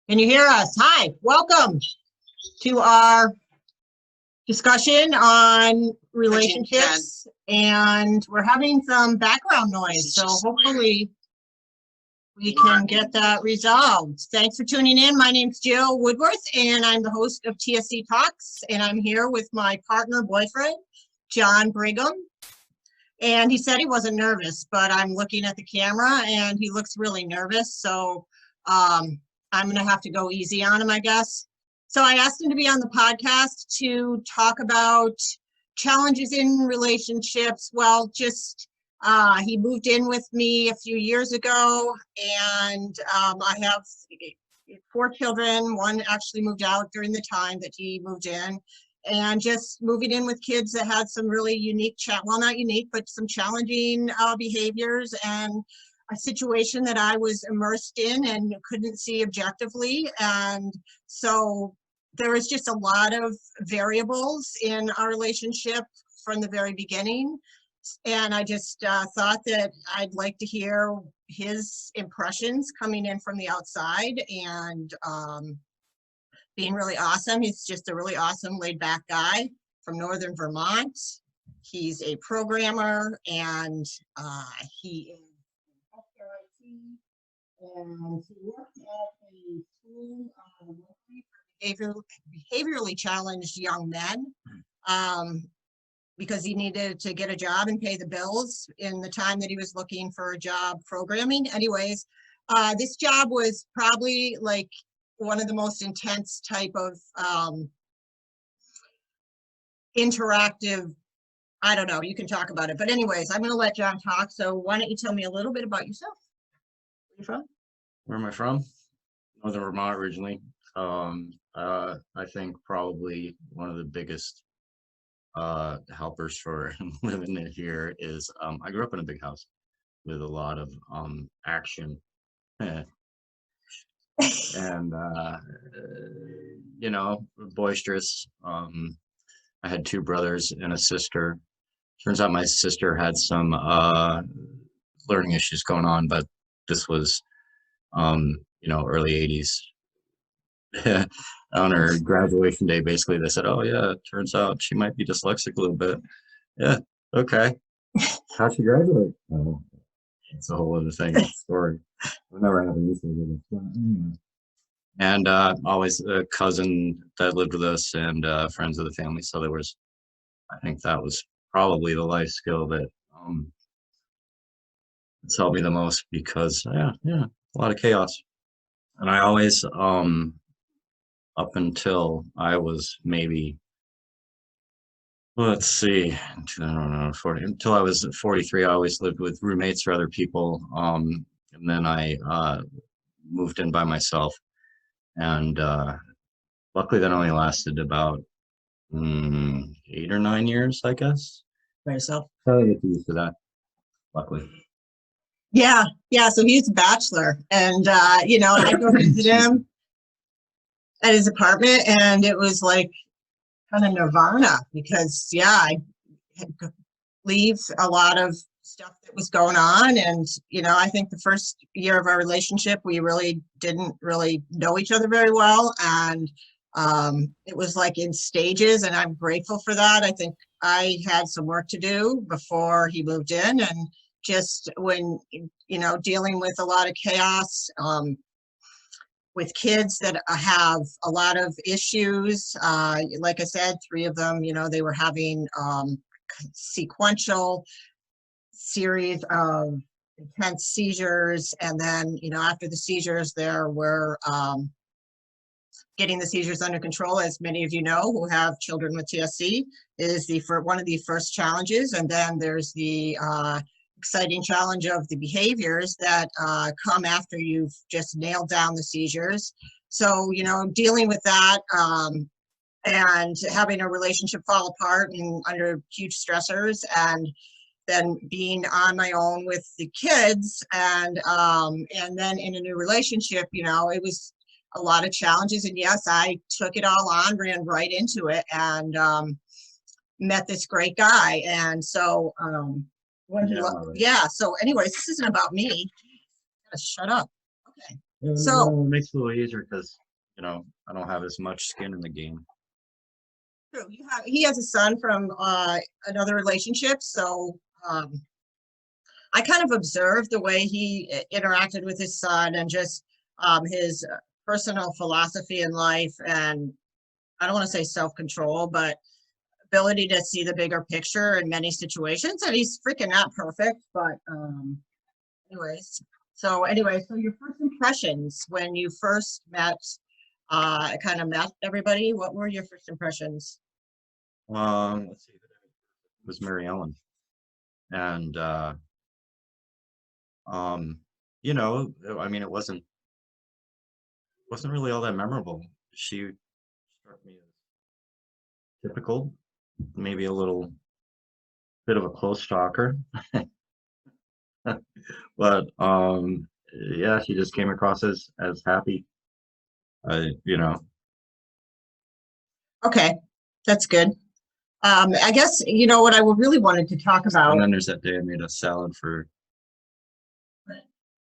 Can you hear us? Hi, welcome to our discussion on relationships, and we're having some background noise, so hopefully we can get that resolved. Thanks for tuning in. My name's Jill Woodworth, and I'm the host of TSC Talks, and I'm here with my partner boyfriend, John Brigham. And he said he wasn't nervous, but I'm looking at the camera and he looks really nervous, so I'm going to have to go easy on him, I guess. So I asked him to be on the podcast to talk about challenges in relationships. Well, just he moved in with me a few years ago, and I have 4 children. One actually moved out during the time that he moved in. And just moving in with kids that had some really unique, well, not unique, but some challenging behaviors, and a situation that I was immersed in and couldn't see objectively. And so there was just a lot of variables in our relationship from the very beginning. And I just thought that I'd like to hear his impressions coming in from the outside, and being really awesome. He's just a really awesome, laid-back guy from northern Vermont. He's a programmer, and he is in healthcare IT, and he worked at a school for behaviorally challenged young men, because he needed to get a job and pay the bills in the time that he was looking for a job programming. Anyways, this job was probably like one of the most intense type of interactive, I don't know, you can talk about it. But anyways, I'm going to let John talk. So why don't you tell me a little bit about yourself? Where are you from? Where am I from? Northern Vermont originally. I think probably one of the biggest helpers for living in here is I grew up in a big house with a lot of action. And you know, boisterous. I had 2 brothers and a sister. Turns out my sister had some learning issues going on, but this was you know, early 80s. On her graduation day, basically they said, oh yeah, it turns out she might be dyslexic a little bit. Yeah, okay. How'd she graduate? Oh, it's a whole other thing, story. I've never had an issue with it. And always a cousin that lived with us, and friends of the family. So there was, I think that was probably the life skill that it's helped me the most, because yeah, a lot of chaos. And I always up until I was maybe, let's see, I don't know, 40, until I was 43, I always lived with roommates or other people. And then I moved in by myself. And luckily that only lasted about 8 or 9 years, I guess. By yourself? So I get used to that, luckily. Yeah. So he's a bachelor, and you know, I go visit him at his apartment, and it was like kind of nirvana, because yeah, I had to leave a lot of stuff that was going on. And you know, I think the first year of our relationship, we really didn't really know each other very well, and it was like in stages, and I'm grateful for that. I think I had some work to do before he moved in, and just when, you know, dealing with a lot of chaos, with kids that have a lot of issues. Like I said, 3 of them, you know, they were having sequential series of intense seizures. And then, you know, after the seizures, there were getting the seizures under control, as many of you know who have children with TSC, is one of the first challenges. And then there's the exciting challenge of the behaviors that come after you've just nailed down the seizures. So, you know, dealing with that and having a relationship fall apart and under huge stressors, and then being on my own with the kids, and then in a new relationship, you know, it was a lot of challenges. And yes, I took it all on, ran right into it, and met this great guy. And so so anyways, this isn't about me. Shut up. Okay. So- it makes it a little easier because, you know, I don't have as much skin in the game. True. He has a son from another relationship, so I kind of observed the way he interacted with his son and just his personal philosophy in life, and I don't want to say self-control, but ability to see the bigger picture in many situations. And he's freaking not perfect, but anyways. So your first impressions when you first met, kind of met everybody, what were your first impressions? Let's see, it was Mary Ellen, and you know, I mean, it wasn't really all that memorable. She struck me as typical, maybe a little bit of a close talker, but yeah, she just came across as happy. You know, Okay, that's good. I guess, you know, what I really wanted to talk about. and then there's that day I made a salad for,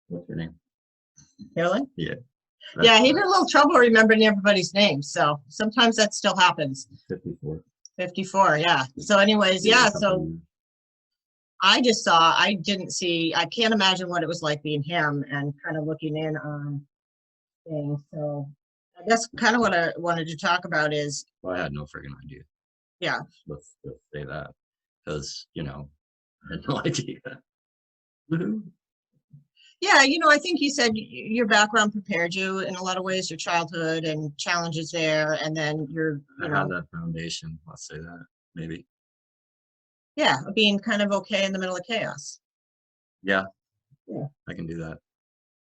what's her name? Carolyn? Yeah. Yeah, he had a little trouble remembering everybody's names, so sometimes that still happens. 54. 54, yeah. So anyways, yeah, so I can't imagine what it was like being him and kind of looking in on things. So I guess kind of what I wanted to talk about is, Well, I had no friggin' idea. yeah, Let's say that, because, you know, I had no idea. Woohoo. yeah, you know, I think you said your background prepared you in a lot of ways, your childhood and challenges there, and then I had that foundation, let's say that, maybe. yeah, being kind of okay in the middle of chaos. Yeah. Yeah. I can do that.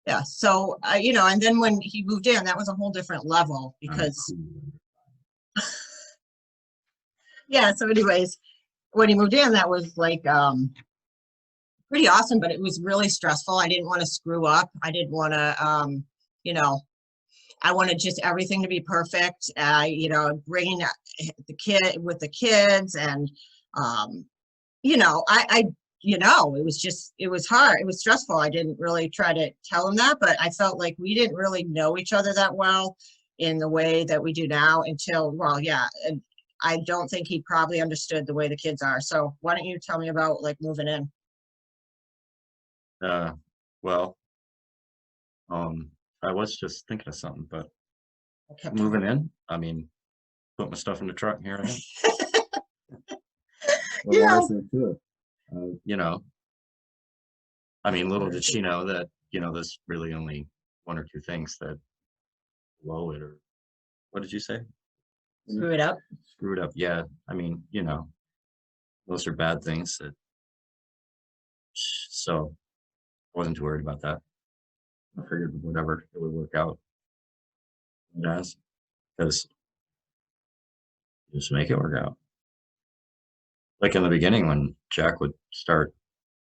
Yeah, so you know, and then when he moved in, that was a whole different level because yeah, so anyways, when he moved in, that was like pretty awesome, but it was really stressful. I didn't want to screw up. I didn't want to you know, I wanted just everything to be perfect. You know, bringing the kid with the kids, and you know, you know, it was hard. It was stressful. I didn't really try to tell him that, but I felt like we didn't really know each other that well in the way that we do now until, well, yeah, and I don't think he probably understood the way the kids are. So why don't you tell me about like moving in? Well, I was just thinking of something, but I kept moving in, I mean, put my stuff in the truck and here I am. What Yeah. more is there to it? You know, I mean, little did she know that, you know, there's really only one or two things that blow it, or what did you say? Screw it up. Screwed up. Yeah. I mean, you know, those are bad things that, so I wasn't too worried about that. I figured whatever, it would work out. Yes, because just make it work out. Like in the beginning, when Jack would start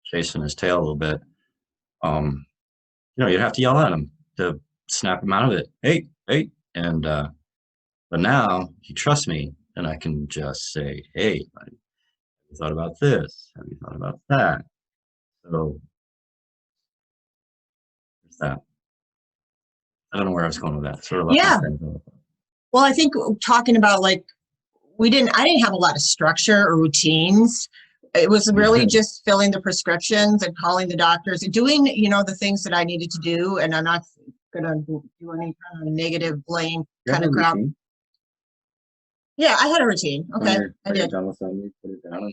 chasing his tail a little bit, you know, you'd have to yell at him to snap him out of it. Hey, hey. And, but now he trusts me and I can just say, hey, have you thought about this? Have you thought about that? So there's that. I don't know where I was going with that. Sort of left my Yeah. train of thought. Well, I think talking about like, I didn't have a lot of structure or routines. It was really just filling the prescriptions and calling the doctors and doing, you know, the things that I needed to do. And I'm not going to do any kind of negative blame kind of crap. Yeah, I had a routine. Okay, I did. Done with something, you put it down.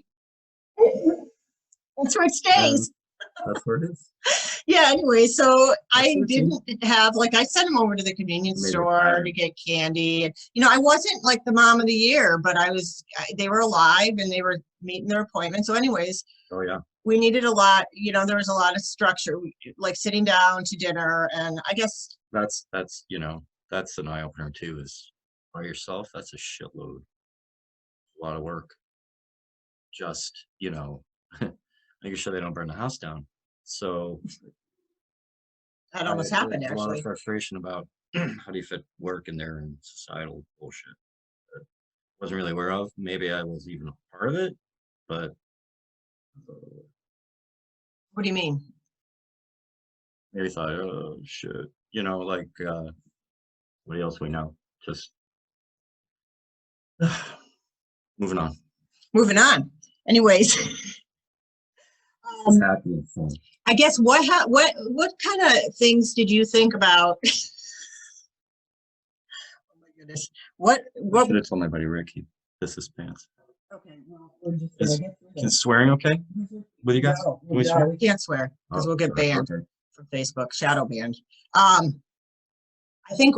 That's where it stays. That's where it is. Yeah, anyway, so I routine. didn't have, like, I sent him over to the convenience Maybe store tired. to get candy. And, you know, I wasn't like the mom of the year, but they were alive and they were meeting their appointments. So anyways, Oh yeah. we needed a lot, you know, there was a lot of structure, like sitting down to dinner. And I guess That's, you know, that's an eye opener too, is by yourself. That's a shitload. A lot of work. Just, you know, making sure they don't burn the house down. So that almost happened, there's a lot of actually. frustration about how do you fit work in there and societal bullshit that I wasn't really aware of. Maybe I was even a part of it, but What do you mean? maybe thought, oh shit, you know, like, what else we know? Just moving on. Moving on. Anyways, Happy and fun. I guess what kind of things did you think about? Oh my goodness. What Should have told my buddy Rick he piss his pants. Okay, well, we're just Is, gonna get through is this. swearing okay with you guys? No, Can we swear? we can't swear because Oh, we'll get sorry. banned Okay. from Facebook, shadow banned. I think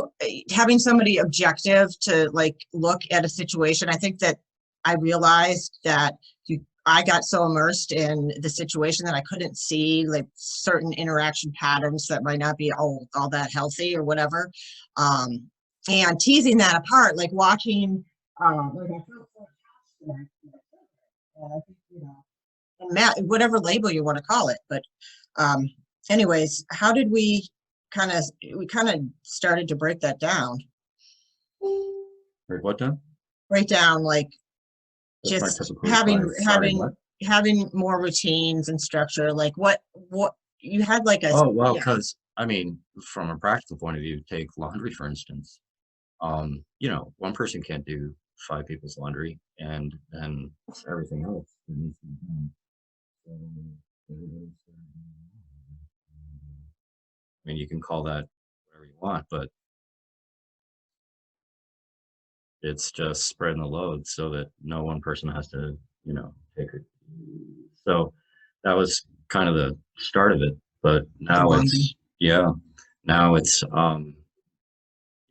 having somebody objective to like look at a situation, I think that I realized that I got so immersed in the situation that I couldn't see like certain interaction patterns that might not be all that healthy or whatever. And teasing that apart, like watching, like I felt so attached to my children. I think, you know, and whatever label you want to call it. But anyways, how did we kind of started to break that down? Break what down? Break down like That's my just typical reply. Sorry, what? having more routines and structure. Like what you had like a Oh, well, yeah. because I mean, from a practical point of view, take laundry, for instance. You know, one person can't do 5 people's laundry, and then everything else needs to be done. So, I mean, you can call that whatever you want, but it's just spreading the load so that no one person has to, you know, take it. So that was kind of the start of it, but now it's, yeah, now it's, you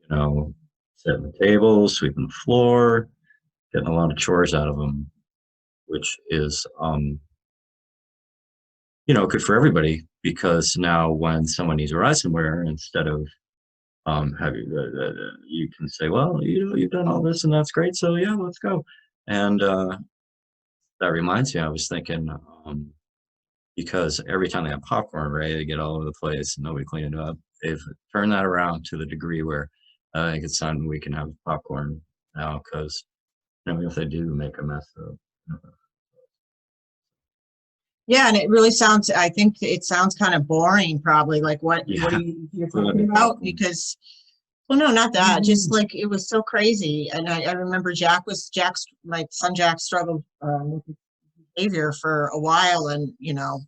know, setting the table, sweeping the floor, getting a lot of chores out of them, which is, you know, good for everybody, because now when someone needs a ride somewhere, instead of you can say, well, you know, you've done all this and that's great, so yeah, let's go. And that reminds me, I was thinking, because every time they have popcorn ready to get all over the place and nobody cleaned it up, they've turned that around to the degree where I think it's time we can have popcorn now, because you know, if they do make a mess of, Yeah, and it really sounds, I think it sounds kind of boring, probably, like what are you're talking about? Because, well, no, not that, just like, it was so crazy. And I remember my son Jack struggled with his behavior for a while, and, you know,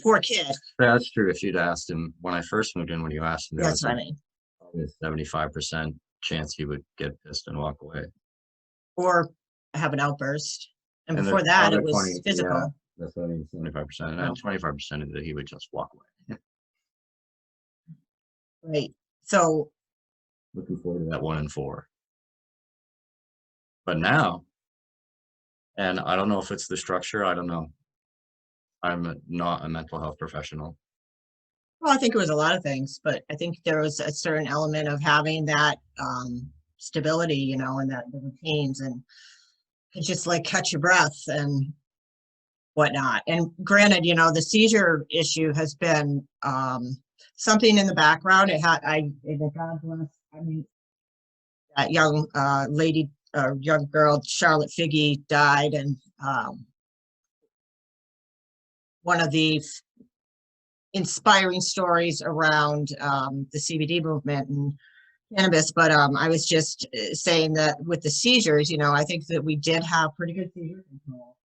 poor kid. That's true. If you'd asked him when I first moved in, when you asked him, there That's was what I mean. a 75% chance he would get pissed and walk away. Or have an outburst. And And before the that, other it was 20, physical. yeah, that's only 75%, and then 25% is that he would just walk away. Right. So Looking forward to that 1 in 4. But now, and I don't know if it's the structure, I don't know. I'm not a mental health professional. well, I think it was a lot of things, but I think there was a certain element of having that stability, you know, and that the routines, and could just like catch your breath and whatnot. And granted, you know, the seizure issue has been something in the background. God bless, I mean, that young lady, young girl, Charlotte Figge, died, and one of the inspiring stories around the CBD movement and cannabis. But I was just saying that with the seizures, you know, I think that we did have pretty good seizure control.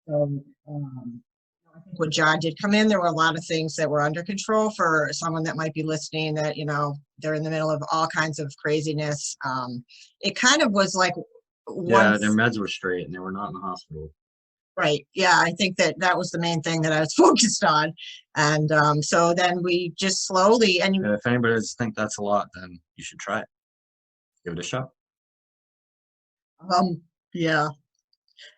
So I think when John did come in, there were a lot of things that were under control for someone that might be listening, that, you know, they're in the middle of all kinds of craziness. It kind of was like, Yeah, their meds were straight and they were not in the hospital. Right. Yeah, I think that was the main thing that I was focused on. And so then we just slowly, and if anybody does think that's a lot, then you should try it. Give it a shot. Yeah.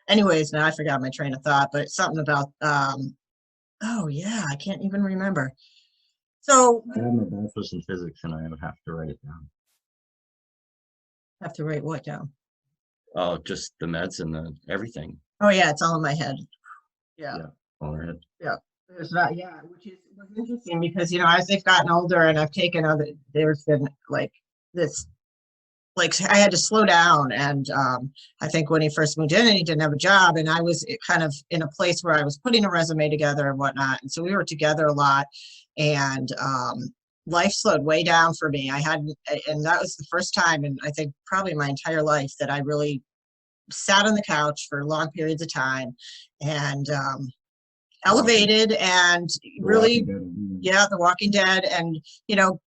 Anyways, now I forgot my train of thought, but something about oh yeah, I can't even remember. So I have my bachelor's in physics and I would have to write it down. Have to write what down? Oh, just the meds and the everything. Oh yeah, it's all in my head. Yeah. All right. Yeah. There's not, yeah, which was interesting because, you know, as they've gotten older and I've taken other, there's been like this, like I had to slow down. And I think when he first moved in and he didn't have a job, and I was kind of in a place where I was putting a resume together and whatnot. And so we were together a lot. And life slowed way down for me. And that was the first time, and I think probably my entire life, that I really sat on the couch for long periods of time and elevated and really, yeah, The Walking Dead. And, you know,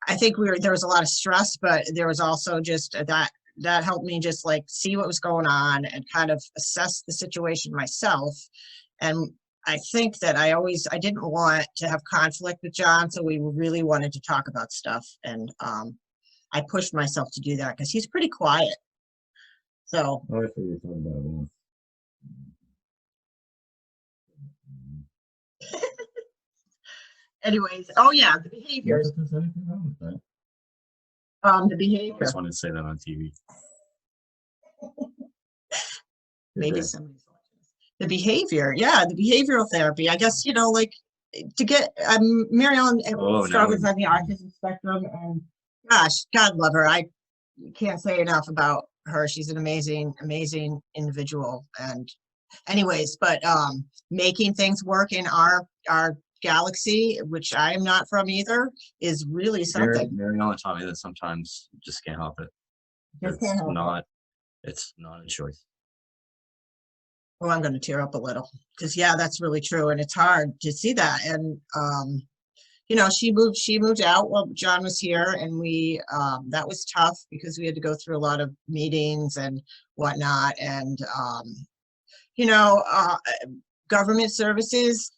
I think there was a lot of stress, but there was also just that helped me just like see what was going on and kind of assess the situation myself. And I think that I didn't want to have conflict with John, so we really wanted to talk about stuff. And I pushed myself to do that because he's pretty quiet. So. Oh, I see what you're talking about. Anyways, oh yeah, the behaviors. The behavior. I just wanted to say that on TV. Maybe somebody's watching this. The behavior, yeah, the behavioral therapy. I guess, you know, like to get Mary Ellen struggles on the autism spectrum, and gosh, God love her. I can't say enough about her. She's an amazing, amazing individual. And anyways, but making things work in our galaxy, which I am not from either, is really something. Mary Ellen taught me that sometimes you just can't help it. It's not a choice. Well, I'm going to tear up a little because, yeah, that's really true. And it's hard to see that. And, you know, she moved out while John was here, and that was tough because we had to go through a lot of meetings and whatnot. And, you know, government services,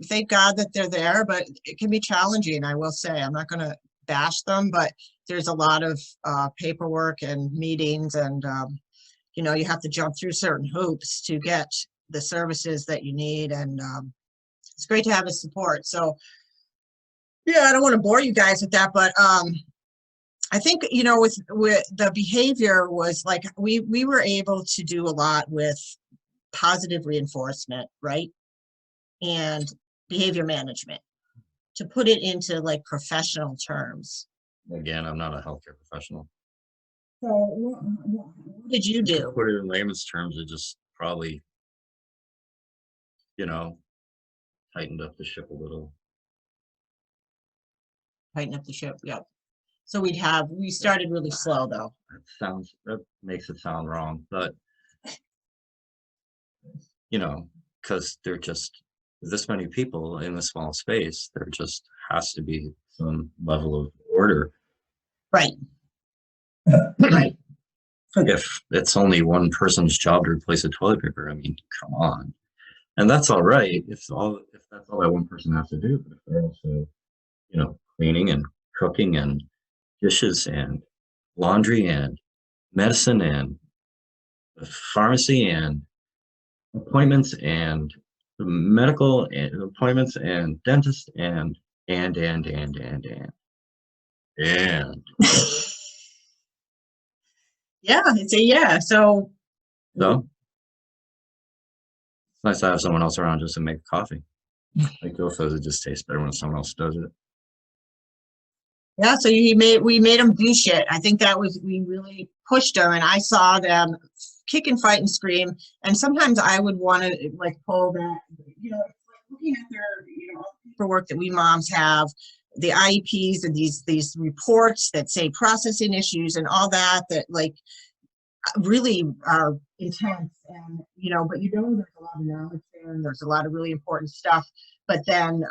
thank God that they're there, but it can be challenging. I will say, I'm not going to bash them, but there's a lot of paperwork and meetings, and you know, you have to jump through certain hoops to get the services that you need. And it's great to have the support. So yeah, I don't want to bore you guys with that, but I think, you know, with the behavior was like, we were able to do a lot with positive reinforcement, right? And behavior management, to put it into like professional terms. Again, I'm not a healthcare professional. So what did you do? Put it in layman's terms, it just probably, you know, tightened up the ship a little. Tighten up the ship, yep. So we started really slow though. That makes it sound wrong, but you know, because they're just this many people in a small space, there just has to be some level of order. Right. Right. If it's only one person's job to replace the toilet paper, I mean, come on. And that's all right if that's all that one person has to do. But if they're also, you know, cleaning and cooking and dishes and laundry and medicine and pharmacy and appointments and medical appointments and dentist and yeah, it's a yeah. So it's nice to have someone else around just to make coffee. Like Bill says, it just tastes better when someone else does it. Yeah, so we made them do shit. I think we really pushed them, and I saw them kick and fight and scream. And sometimes I would want to like pull that, you know, it's like looking at their, you know, paperwork that we moms have, the IEPs and these reports that say processing issues and all that like really are intense. And, you know, but you know, there's a lot of knowledge there, and there's a lot of really important stuff. But then,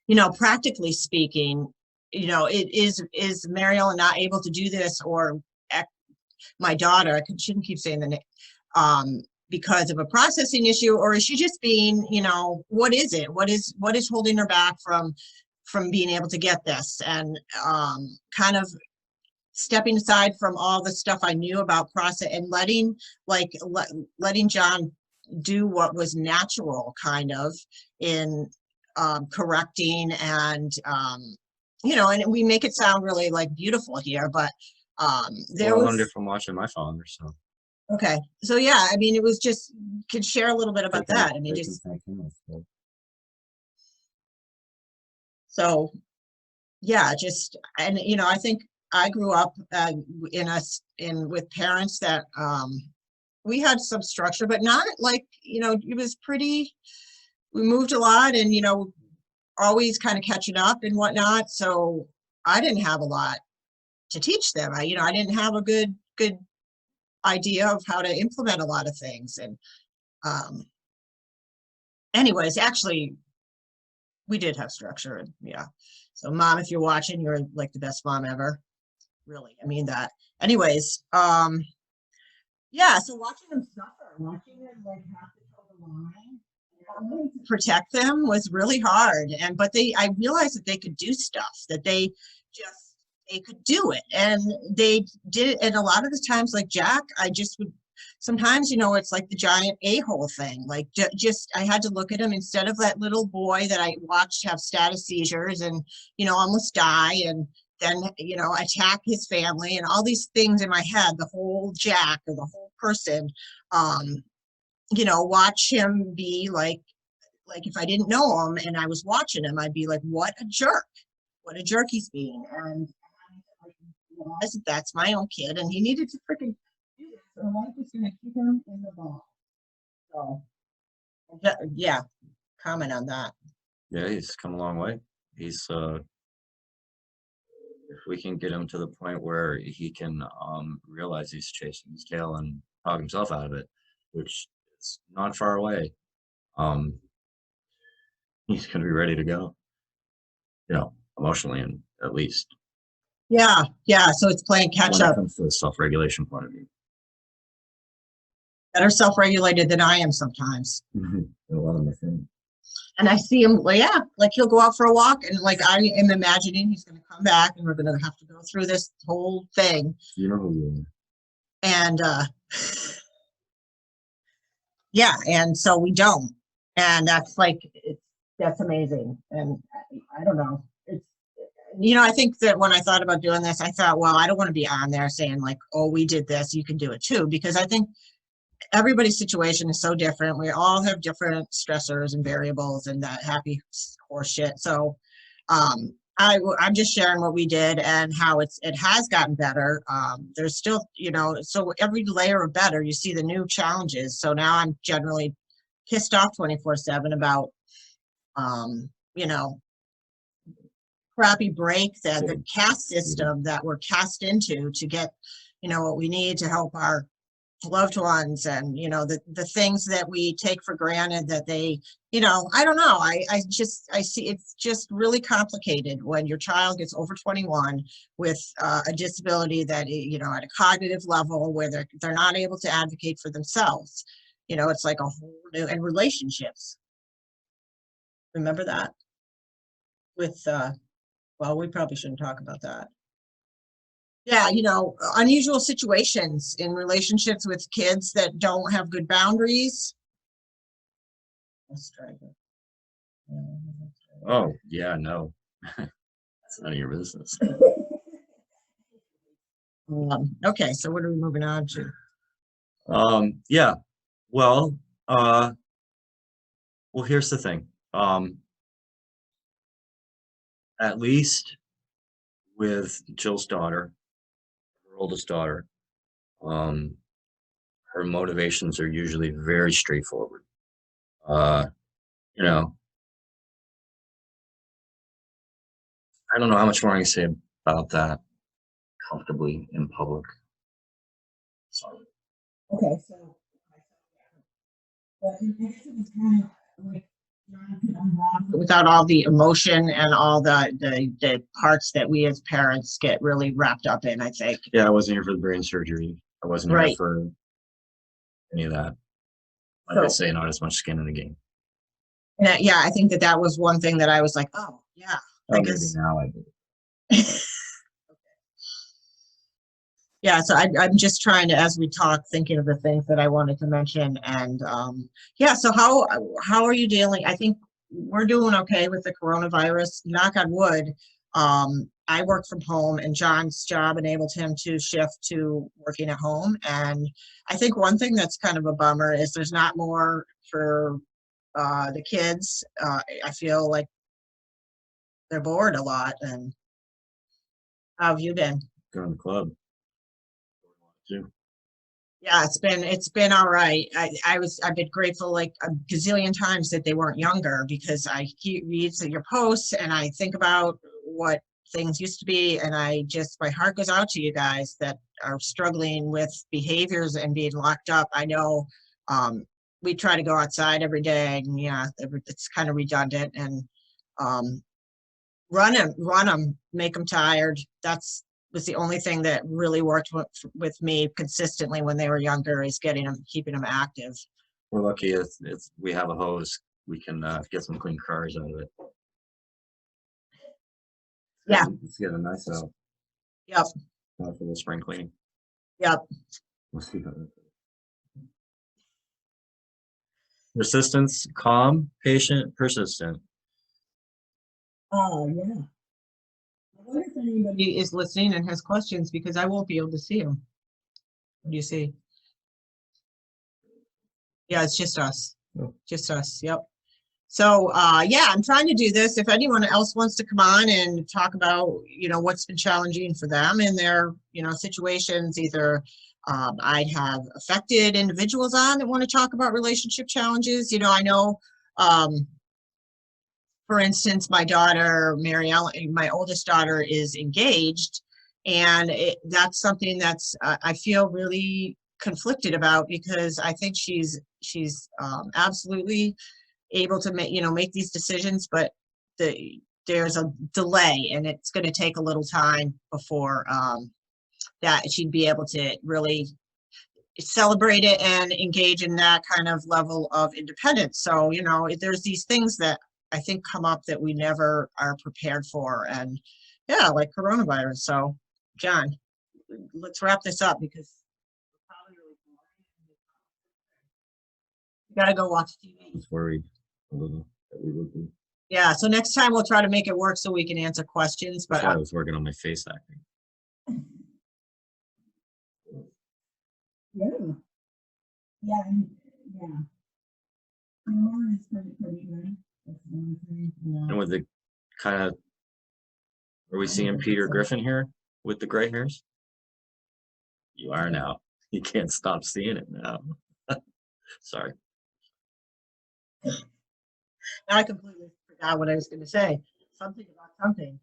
you know, practically speaking, you know, is Mary Ellen not able to do this, or my daughter, I shouldn't keep saying the name, because of a processing issue, or is she just being, you know, what is it? What is holding her back from being able to get this? And kind of stepping aside from all the stuff I knew about process and letting John do what was natural, kind of in correcting and you know, and we make it sound really like beautiful here, but there was. I learned it from watching my father. So okay, so yeah, I mean, it was just, could share a little bit about that. I mean, just so yeah, just, and you know, I think I grew up with parents that we had some structure, but not like, you know, it was pretty. We moved a lot, and you know, always kind of catching up and whatnot. So I didn't have a lot to teach them. I didn't have a good idea of how to implement a lot of things. And anyways, actually, we did have structure. And yeah. So Mom, if you're watching, you're like the best mom ever. Really, I mean that. Anyways, yeah, so watching them suffer, watching them like have to toe the line, to protect them was really hard. But I realized that they could do stuff, that they could do it, and they did it. And a lot of the times, like Jack, I just would sometimes, it's like the giant a-hole thing. Like I had to look at him instead of that little boy that I watched have status seizures and almost die, and then attack his family and all these things in my head, the whole Jack or the whole person, watch him be like if I didn't know him and I was watching him, I'd be like, what a jerk he's being. And I realized that that's my own kid and he needed to freaking do this, or life was going to keep him in the ball. So yeah, comment on that. Yeah, he's come a long way. He's if we can get him to the point where he can realize he's chasing his tail and talk himself out of it, which is not far away, he's going to be ready to go, emotionally, and at least. Yeah. So it's playing catch up. When it comes to the self-regulation point of view. Better self-regulated than I am sometimes. A lot of my things. And I see him, like he'll go out for a walk, and like I am imagining he's going to come back, and we're going to have to go through this whole thing. You know who you are. And yeah, and so we don't, and that's that's amazing. And I don't know, it's I think that when I thought about doing this, I thought, well, I don't want to be on there saying like, oh, we did this, you can do it too, because I think everybody's situation is so different. We all have different stressors and variables and that happy horse shit. So I'm just sharing what we did and how it has gotten better. There's still, so every layer of better, you see the new challenges. So now I'm generally pissed off 24/7 about, crappy break that the caste system that we're cast into to get, what we need to help our loved ones, and the things that we take for granted that they, I don't know, I see it's just really complicated when your child gets over 21 with a disability that at a cognitive level where they're not able to advocate for themselves. It's like a whole new, and relationships, remember that with well, we probably shouldn't talk about that. Yeah, unusual situations in relationships with kids that don't have good boundaries. Let's try it. Oh, yeah, no. That's none of your business. Okay, so what are we moving on to? Yeah, well, here's the thing. At least with Jill's daughter, her oldest daughter, her motivations are usually very straightforward. I don't know how much more I can say about that comfortably in public. Sorry. Okay, so without all the emotion and all the parts that we as parents get really wrapped up in, I think. Yeah, I wasn't here for the brain surgery. I wasn't here for any of that. Like I say, not as much skin in the game. And yeah, I think that was one thing that I was like, oh yeah, I guess now I do. Yeah, so I'm just trying to, as we talk, thinking of the things that I wanted to mention. And yeah, so how are you dealing? I think we're doing okay with the coronavirus, knock on wood. I work from home, and John's job enabled him to shift to working at home. And I think one thing that's kind of a bummer is there's not more for the kids. I feel like they're bored a lot. And how have you been? Going to the club. Too. Yeah, it's been all right. I've been grateful like a gazillion times that they weren't younger, because I read your posts and I think about what things used to be, and my heart goes out to you guys that are struggling with behaviors and being locked up. I know we try to go outside every day, and yeah, it's kind of redundant, and run them, make them tired. Was the only thing that really worked with me consistently when they were younger, is keeping them active. We're lucky if we have a hose, we can get some clean cars out of it. Yeah. Let's get a nice out. Yep. For the spring cleaning. Yep. We'll see how that goes. Persistence, calm, patient, persistent. Oh, yeah. I wonder if anybody is listening and has questions, because I won't be able to see them. What do you see? Yeah, it's just us. Oh. Just us. Yep. So, yeah, I'm trying to do this. If anyone else wants to come on and talk about, what's been challenging for them in their, situations, either I'd have affected individuals on that want to talk about relationship challenges. I know, for instance, my daughter, Mary Ellen, my oldest daughter, is engaged, and that's something that's I feel really conflicted about, because I think she's absolutely able to make these decisions, but there's a delay, and it's going to take a little time before that she'd be able to really celebrate it and engage in that kind of level of independence. So, there's these things that I think come up that we never are prepared for, and yeah, like coronavirus. So, John, let's wrap this up, because we're probably really boring. You gotta go watch TV. I was worried a little that we would be. Yeah, so next time we'll try to make it work so we can answer questions. But I was working on my face acting. Yeah. Yeah. Is pretty good. And with the kind of, are we seeing Peter Griffin here with the gray hairs? You are now. You can't stop seeing it now. Sorry. Now I completely forgot what I was going to say. Something about something.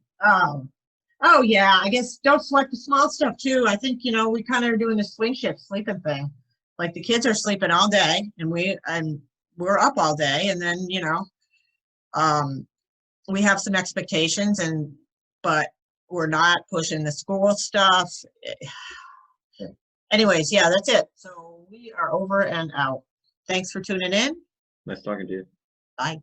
Oh yeah. I guess don't sweat the small stuff too. I think we kind of are doing the swing shift sleeping thing. Like the kids are sleeping all day, and we're up all day, and then we have some expectations, but we're not pushing the school stuff. Anyways, yeah, that's it. So we are over and out. Thanks for tuning in. Nice talking to you. Bye.